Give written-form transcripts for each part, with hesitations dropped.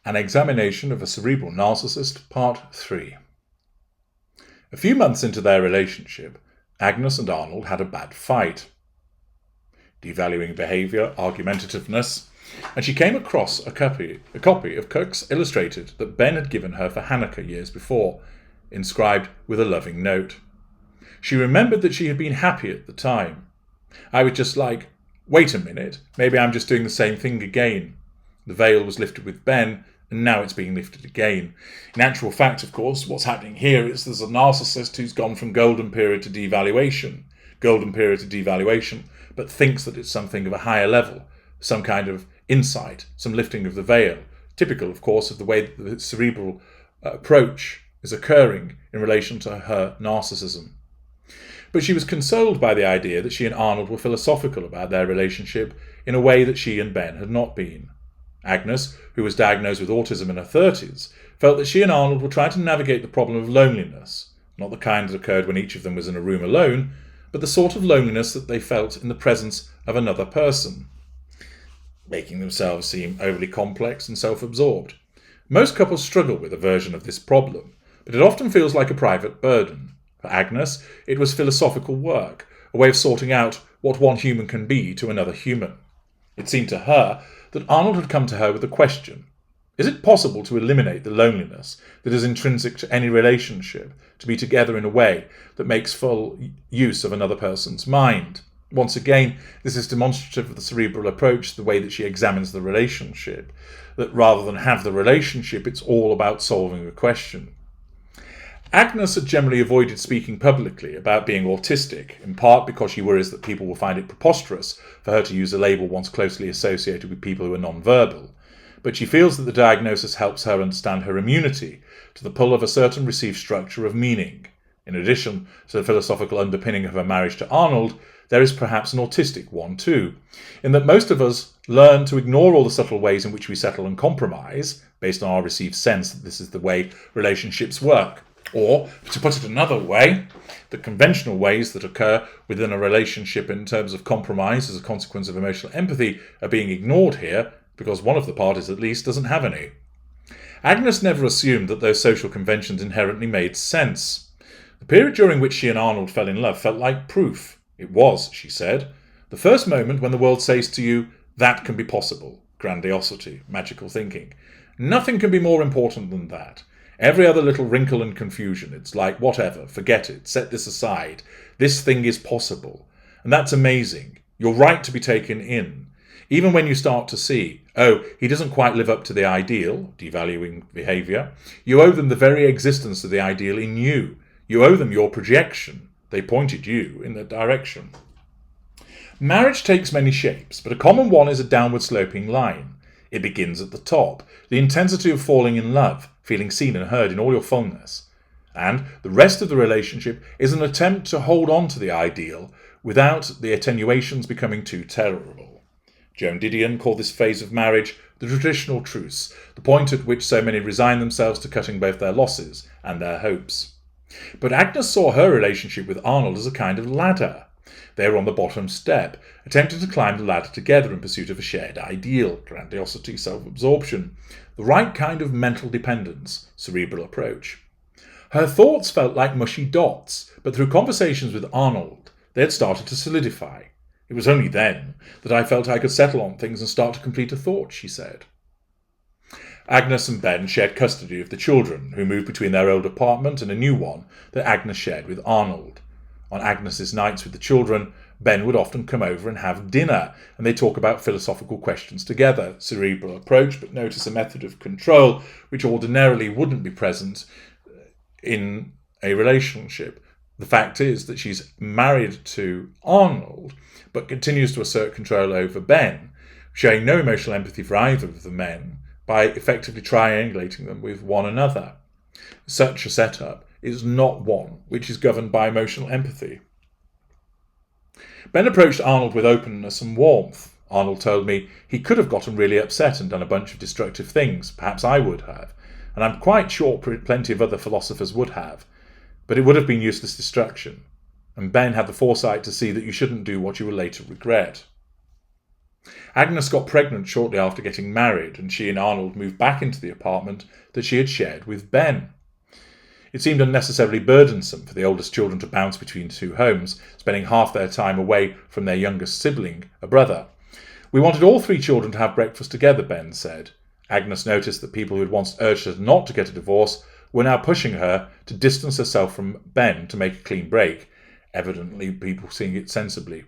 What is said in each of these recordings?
An examination of a cerebral narcissist, Part 3. A few months into their relationship, Agnes and Arnold had a bad fight. Devaluing behaviour, argumentativeness, and she came across a copy of Cook's Illustrated that Ben had given her for Hanukkah years before, inscribed with a loving note. She remembered that she had been happy at the time. I was just like, wait a minute, maybe I'm just doing the same thing again. The veil was lifted with Ben, and now it's being lifted again. In actual fact, of course, what's happening here is there's a narcissist who's gone from golden period to devaluation, but thinks that it's something of a higher level, some kind of insight, some lifting of the veil, typical, of course, of the way that the cerebral approach is occurring in relation to her narcissism. But she was consoled by the idea that she and Arnold were philosophical about their relationship in a way that she and Ben had not been. Agnes, who was diagnosed with autism in her 30s, felt that she and Arnold were trying to navigate the problem of loneliness, not the kind that occurred when each of them was in a room alone, but the sort of loneliness that they felt in the presence of another person, making themselves seem overly complex and self-absorbed. Most couples struggle with a version of this problem, but it often feels like a private burden. For Agnes, it was philosophical work, a way of sorting out what one human can be to another human. It seemed to her that Arnold had come to her with a question. Is it possible to eliminate the loneliness that is intrinsic to any relationship, to be together in a way that makes full use of another person's mind? Once again, this is demonstrative of the cerebral approach, the way that she examines the relationship, that rather than have the relationship, it's all about solving a question. Agnes had generally avoided speaking publicly about being autistic, in part because she worries that people will find it preposterous for her to use a label once closely associated with people who are non-verbal. But she feels that the diagnosis helps her understand her immunity to the pull of a certain received structure of meaning. In addition to the philosophical underpinning of her marriage to Arnold, there is perhaps an autistic one too, in that most of us learn to ignore all the subtle ways in which we settle and compromise, based on our received sense that this is the way relationships work. Or, to put it another way, the conventional ways that occur within a relationship in terms of compromise as a consequence of emotional empathy are being ignored here, because one of the parties at least doesn't have any. Agnes never assumed that those social conventions inherently made sense. The period during which she and Arnold fell in love felt like proof. It was, she said, the first moment when the world says to you, that can be possible. Grandiosity, magical thinking. Nothing can be more important than that. Every other little wrinkle and confusion, it's like, whatever, forget it, set this aside. This thing is possible. And that's amazing. You're right to be taken in. Even when you start to see, oh, he doesn't quite live up to the ideal, devaluing behaviour, you owe them the very existence of the ideal in you. You owe them your projection. They pointed you in that direction. Marriage takes many shapes, but a common one is a downward sloping line. It begins at the top, the intensity of falling in love, feeling seen and heard in all your fullness. And the rest of the relationship is an attempt to hold on to the ideal without the attenuations becoming too terrible. Joan Didion called this phase of marriage the traditional truce, the point at which so many resign themselves to cutting both their losses and their hopes. But Agnes saw her relationship with Arnold as a kind of ladder. They were on the bottom step, attempting to climb the ladder together in pursuit of a shared ideal, grandiosity, self-absorption, the right kind of mental dependence, cerebral approach. Her thoughts felt like mushy dots, but through conversations with Arnold, they had started to solidify. It was only then that I felt I could settle on things and start to complete a thought, she said. Agnes and Ben shared custody of the children, who moved between their old apartment and a new one that Agnes shared with Arnold. On Agnes's nights with the children, Ben would often come over and have dinner, and they talk about philosophical questions together, cerebral approach, but notice a method of control which ordinarily wouldn't be present in a relationship. The fact is that she's married to Arnold, but continues to assert control over Ben, showing no emotional empathy for either of the men by effectively triangulating them with one another. Such a setup is not one which is governed by emotional empathy. Ben approached Arnold with openness and warmth. Arnold told me he could have gotten really upset and done a bunch of destructive things, perhaps I would have, and I'm quite sure plenty of other philosophers would have, but it would have been useless destruction, and Ben had the foresight to see that you shouldn't do what you will later regret. Agnes got pregnant shortly after getting married, and she and Arnold moved back into the apartment that she had shared with Ben. It seemed unnecessarily burdensome for the oldest children to bounce between two homes, spending half their time away from their youngest sibling, a brother. We wanted all three children to have breakfast together, Ben said. Agnes noticed that people who had once urged her not to get a divorce were now pushing her to distance herself from Ben to make a clean break, evidently people seeing it sensibly.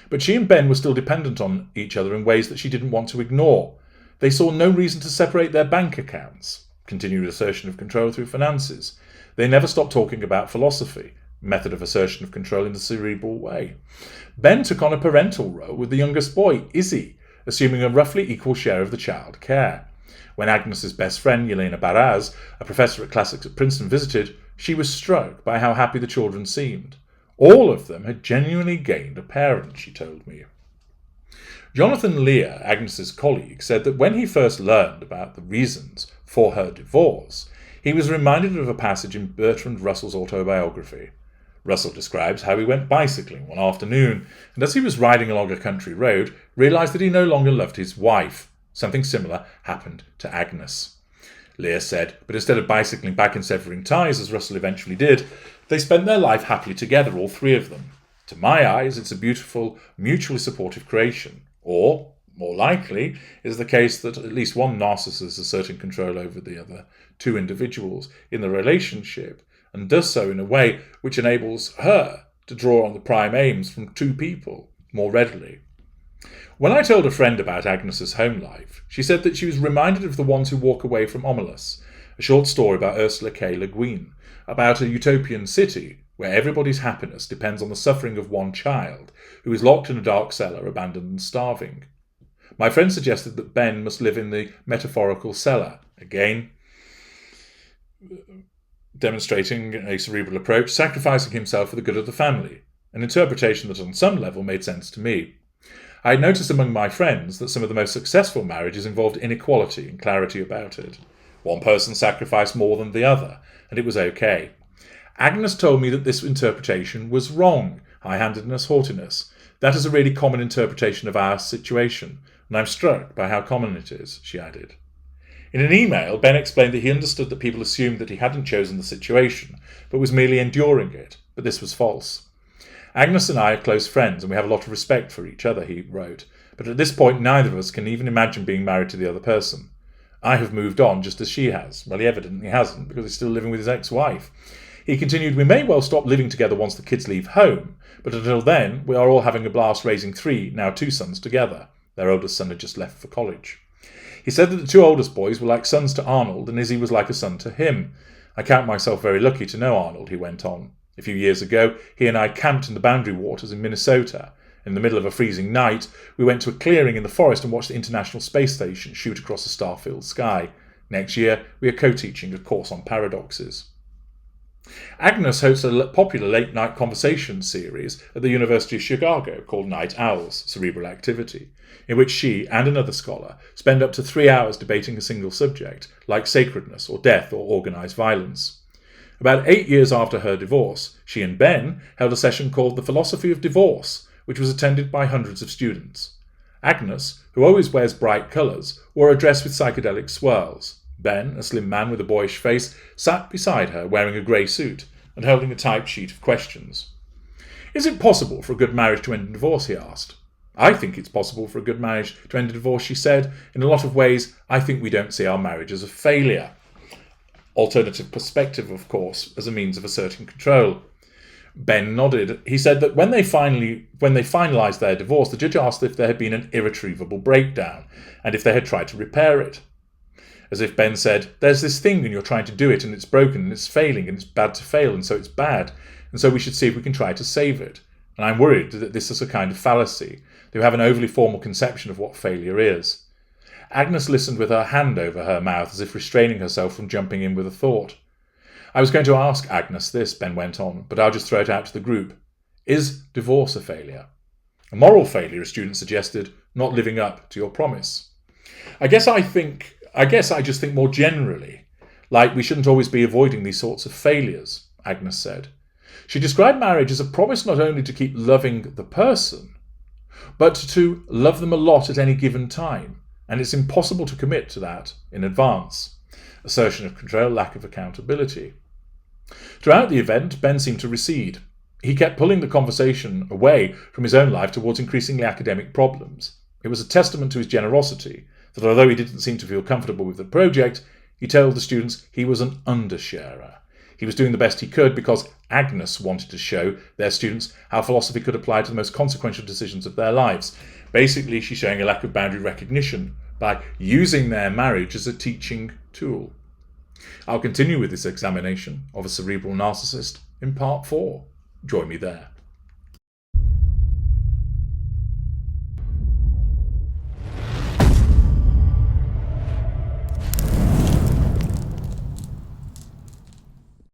But she and Ben were still dependent on each other in ways that she didn't want to ignore. They saw no reason to separate their bank accounts, continued assertion of control through finances. They never stopped talking about philosophy, method of assertion of control in the cerebral way. Ben took on a parental role with the youngest boy, Izzy, assuming a roughly equal share of the child care. When Agnes's best friend, Yelena Baraz, a professor at classics at Princeton, visited, she was struck by how happy the children seemed. All of them had genuinely gained a parent, she told me. Jonathan Lear, Agnes's colleague, said that when he first learned about the reasons for her divorce, he was reminded of a passage in Bertrand Russell's autobiography. Russell describes how he went bicycling one afternoon, and as he was riding along a country road, realised that he no longer loved his wife. Something similar happened to Agnes. Lear said, but instead of bicycling back and severing ties, as Russell eventually did, they spent their life happily together, all three of them. To my eyes, it's a beautiful, mutually supportive creation. Or, more likely, is the case that at least one narcissist is asserting control over the other two individuals in the relationship, and does so in a way which enables her to draw on the prime aims from two people more readily. When I told a friend about Agnes's home life, she said that she was reminded of The Ones Who Walk Away from Omelas, a short story by Ursula K. Le Guin, about a utopian city where everybody's happiness depends on the suffering of one child who is locked in a dark cellar, abandoned and starving. My friend suggested that Ben must live in the metaphorical cellar, again demonstrating a cerebral approach, sacrificing himself for the good of the family, an interpretation that on some level made sense to me. I had noticed among my friends that some of the most successful marriages involved inequality and clarity about it. One person sacrificed more than the other, and it was okay. Agnes told me that this interpretation was wrong, high-handedness, haughtiness. That is a really common interpretation of our situation, and I'm struck by how common it is, she added. In an email, Ben explained that he understood that people assumed that he hadn't chosen the situation, but was merely enduring it, but this was false. Agnes and I are close friends, and we have a lot of respect for each other, he wrote, but at this point neither of us can even imagine being married to the other person. I have moved on just as she has. Well, he evidently hasn't, because he's still living with his ex-wife. He continued, we may well stop living together once the kids leave home, but until then, we are all having a blast raising 3, now 2 sons together. Their oldest son had just left for college. He said that the 2 oldest boys were like sons to Arnold, and Izzy was like a son to him. I count myself very lucky to know Arnold, he went on. A few years ago, he and I camped in the Boundary Waters in Minnesota. In the middle of a freezing night, we went to a clearing in the forest and watched the International Space Station shoot across a star-filled sky. Next year, we are co-teaching a course on paradoxes. Agnes hosts a popular late-night conversation series at the University of Chicago called Night Owls, Cerebral Activity, in which she and another scholar spend up to 3 hours debating a single subject, like sacredness or death or organised violence. About 8 years after her divorce, she and Ben held a session called The Philosophy of Divorce, which was attended by hundreds of students. Agnes, who always wears bright colours, wore a dress with psychedelic swirls. Ben, a slim man with a boyish face, sat beside her wearing a grey suit and holding a typed sheet of questions. Is it possible for a good marriage to end in divorce, he asked. I think it's possible for a good marriage to end in divorce, she said. In a lot of ways, I think we don't see our marriage as a failure. Alternative perspective, of course, as a means of asserting control. Ben nodded. He said that when they finalised their divorce, the judge asked if there had been an irretrievable breakdown and if they had tried to repair it. As if Ben said, there's this thing and you're trying to do it and it's broken and it's failing and it's bad to fail and so it's bad and so we should see if we can try to save it. And I'm worried that this is a kind of fallacy. They have an overly formal conception of what failure is. Agnes listened with her hand over her mouth as if restraining herself from jumping in with a thought. I was going to ask Agnes this, Ben went on, but I'll just throw it out to the group. Is divorce a failure? A moral failure, a student suggested, not living up to your promise. I guess I just think more generally, like we shouldn't always be avoiding these sorts of failures, Agnes said. She described marriage as a promise not only to keep loving the person, but to love them a lot at any given time, and it's impossible to commit to that in advance. Assertion of control, lack of accountability. Throughout the event, Ben seemed to recede. He kept pulling the conversation away from his own life towards increasingly academic problems. It was a testament to his generosity that although he didn't seem to feel comfortable with the project, he told the students he was an undersharer. He was doing the best he could because Agnes wanted to show their students how philosophy could apply to the most consequential decisions of their lives. Basically, she's showing a lack of boundary recognition by using their marriage as a teaching tool. I'll continue with this examination of a cerebral narcissist in part 4. Join me there.